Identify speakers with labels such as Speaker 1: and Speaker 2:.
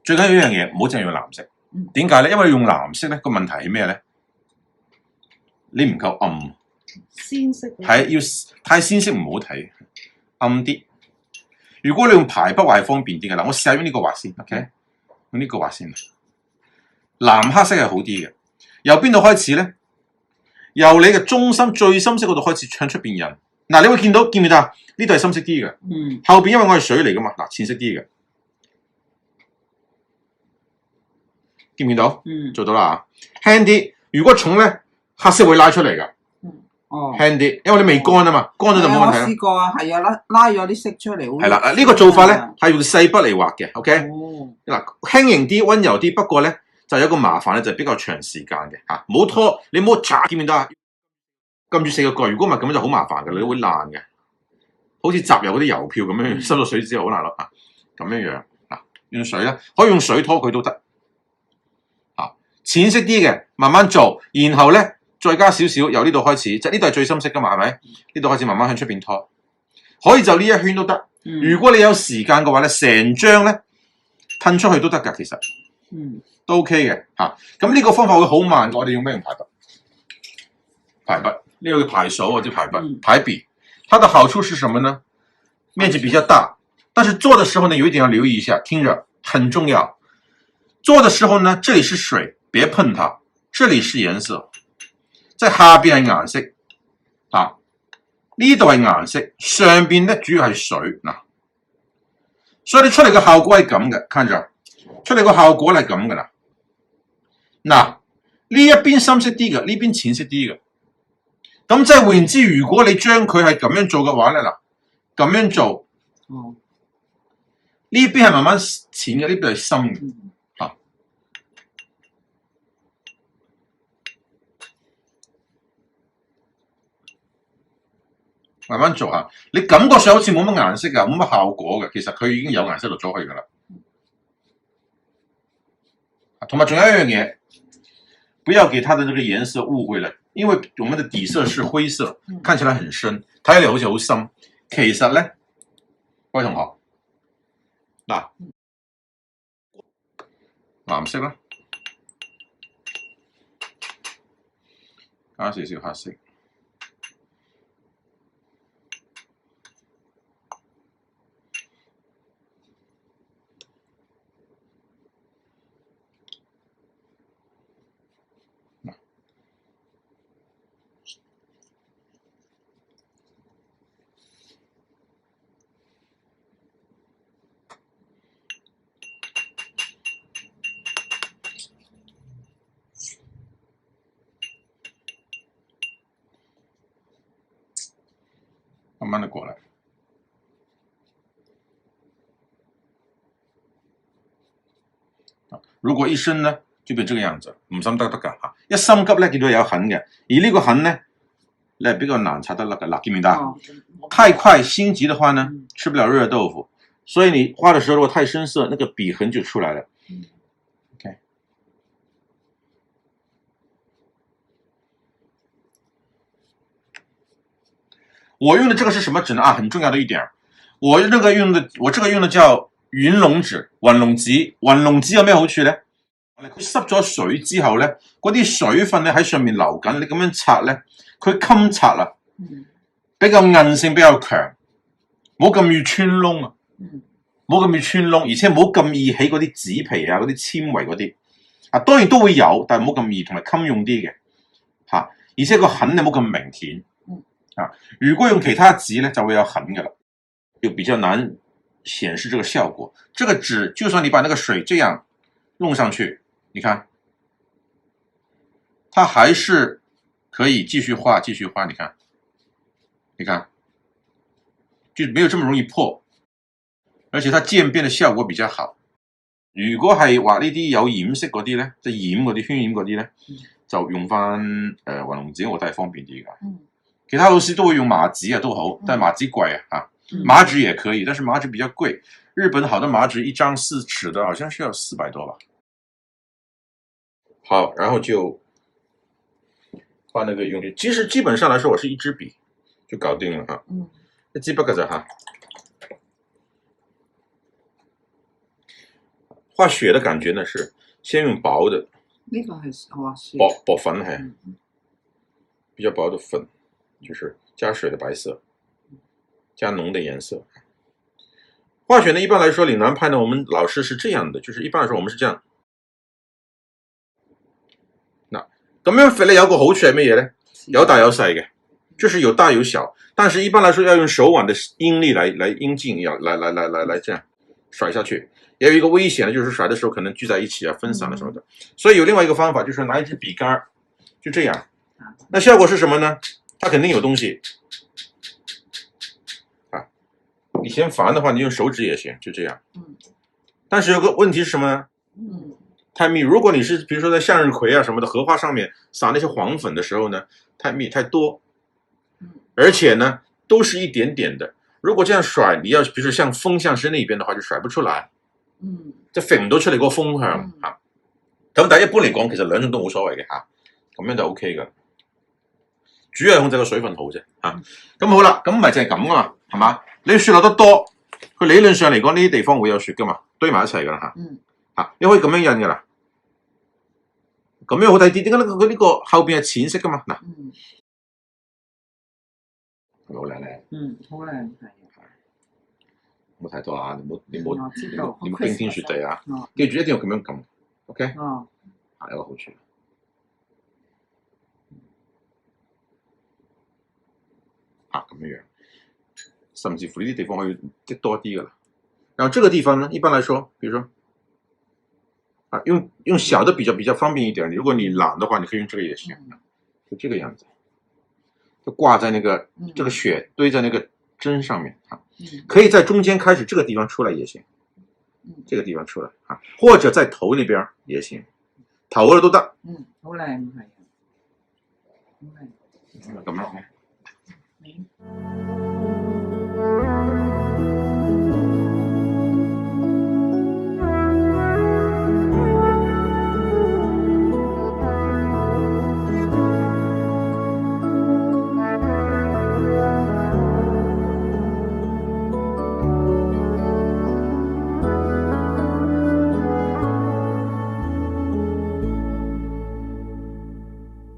Speaker 1: 最緊要一樣嘢，唔好淨係用藍色。點解咧？因為用藍色咧個問題係咩咧？你唔夠暗。
Speaker 2: 鮮色。
Speaker 1: 係要太鮮色唔好睇，暗啲。如果你用排筆畫係方便啲嘅，嗱，我試下用呢個畫先 ，OK？ 用呢個畫先。藍黑色係好啲嘅。由邊度開始咧？由你嘅中心最深色嗰度開始向出邊印。嗱，你會見到見唔見啊？呢度係深色啲嘅，後邊因為我係水嚟噶嘛，嗱，淺色啲嘅。見唔見到？做到啦嚇，輕啲。如果重咧，黑色會拉出嚟噶。輕啲，因為你未乾啊嘛，乾咗就冇問題啦。
Speaker 2: 我試過啊，係啊，拉咗啲色出嚟。
Speaker 1: 係啦，呢個做法咧係用細筆嚟畫嘅 ，OK？ 嗱，輕盈啲、溫柔啲，不過咧就有一個麻煩咧，就係比較長時間嘅嚇，唔好拖，你唔好擦，見唔見到啊？撳住4個角，如果唔係咁樣就好麻煩嘅，你會爛嘅，好似集油嗰啲郵票咁樣，濕咗水之後好難攞啊，咁樣樣啊，用水咧可以用水拖佢都得，嚇，淺色啲嘅慢慢做，然後咧。再加少少，由呢度開始，即係呢度係最深色噶嘛，係咪？呢度開始慢慢向出邊拖，可以就呢一圈都得。如果你有時間嘅話咧，成張咧褪出去都得㗎，其實，都 OK 嘅嚇。咁呢個方法會好慢，我哋用咩用排筆？排筆，呢個叫排手或者排筆，排筆。它的好處是什麼呢？面積比較大，但是做的時候呢，有一點要留意一下，聽着很重要。做的時候呢，這裡是水，別碰它，這裡是顏色。即係下邊係顏色，啊呢度係顏色，上邊咧主要係水嗱，所以你出嚟嘅效果係咁嘅，看住，出嚟個效果係咁噶啦。嗱呢一邊深色啲嘅，呢邊淺色啲嘅，咁即係換言之，如果你將佢係咁樣做嘅話咧，嗱咁樣做，呢邊係慢慢淺嘅，呢邊係深嘅。慢慢做下，你感覺上好似冇乜顏色㗎，冇乜效果嘅，其實佢已經有顏色落咗去㗎啦。同埋仲有一樣嘢，不要給它的這個顏色誤會了，因為我們的底色是灰色，看起來很深，睇起嚟好似好深，其實咧，各位同學，嗱，藍色啦，加少少黑色。慢慢的過來，如果一深呢，就變這個樣子，唔深得㗎嚇。一深急咧，見到有痕嘅，而呢個痕呢，你係比較難擦得甩嘅。嗱，見唔見得？太快心急的話呢，吃不了熱豆腐，所以你畫的時候如果太深色，那個筆痕就出來了。OK，我用的這個是什麼紙呢？啊，很重要的一點，我這個用的叫雲龍紙，雲龍紙。雲龍紙有咩好處咧？佢濕咗水之後咧，嗰啲水分咧喺上面流緊，你咁樣擦咧，佢襟擦啊，比較韌性比較強，冇咁易穿窿啊，冇咁易穿窿，而且冇咁易起嗰啲紙皮啊、嗰啲纖維嗰啲。啊，當然都會有，但係冇咁易，同埋襟用啲嘅嚇，而且個痕咧冇咁明顯。啊，如果用其他紙咧，就會有痕嘅啦，就比較難顯示這個效果。這個紙，就算你把那個水這樣弄上去，你看，它還是可以繼續畫，繼續畫。你看，你看，就沒有這麼容易破，而且它漸變的效果比較好。如果係畫呢啲有染色嗰啲咧，即係染嗰啲渲染嗰啲咧，就用翻雲龍紙，我覺得係方便啲㗎。其他老師都會用麻紙啊，都好，但麻紙貴啊，麻紙也可以，但是麻紙比較貴。日本好的麻紙一張4尺的，好像是要400多吧。好，然後就畫那個用具。其實基本上來說，我是一支筆就搞定了哈。一支筆㗎咋哈。画雪的感觉呢是先用薄的
Speaker 2: 呢個係滑雪。
Speaker 1: 薄粉係
Speaker 2: 嗯
Speaker 1: 比较薄的粉，就是加水的白色，加浓的颜色。画雪呢，一般来说岭南派呢，我们老师是这样的，就是一般来说我们是这样。嗱，咁樣揈咧有個好處係乜嘢咧？有大有細嘅，就是有大有小，但是一般来说要用手腕的应力来应劲，要来这样甩下去。也有一个危险的，就是甩的时候可能聚在一起啊、分散了什么的。所以有另外一个方法，就是拿一支笔杆，就这样。那效果是什么呢？它肯定有东西啊。你嫌烦的话，你用手指也行，就这样。但是有个问题是什么呢？太密。如果你是比如说在向日葵啊什么的荷花上面撒那些黄粉的时候呢，太密太多，而且呢都是一点点的。如果这样甩，你要比如说像风向是那边的话，就甩不出來。即係揈唔到出嚟嗰個風向嚇。咁但係一般嚟講，其實兩種都冇所謂嘅嚇，咁樣就 O K 噶。主要係控制個水分好啫嚇。咁好啦，咁唔係淨係咁噶嘛，係嘛？你雪落得多，佢理論上嚟講呢啲地方會有雪噶嘛，堆埋一齊噶啦嚇。嚇，你可以咁樣印噶啦。咁樣好睇啲，點解呢？佢呢個後邊係淺色噶嘛？嗱，係咪好靚咧？
Speaker 2: 好靚係。
Speaker 1: 冇睇到啊！你冇
Speaker 2: 我知道
Speaker 1: 你冇冰天雪地啊！記住一定要咁樣撳 ，OK？係一個好處。咁樣，甚至乎呢啲地方可以積多啲噶啦。然後這個地方呢，一般來說，比如說用小的比較方便一點。如果你懶的話，你可以用這個也行，就這個樣子，就掛在那個這個雪堆在那個針上面啊。可以在中間開始這個地方出來也行，這個地方出來啊，或者在頭那邊也行，頭嗰度都得。
Speaker 2: 好靚係，好靚。
Speaker 1: 咁樣。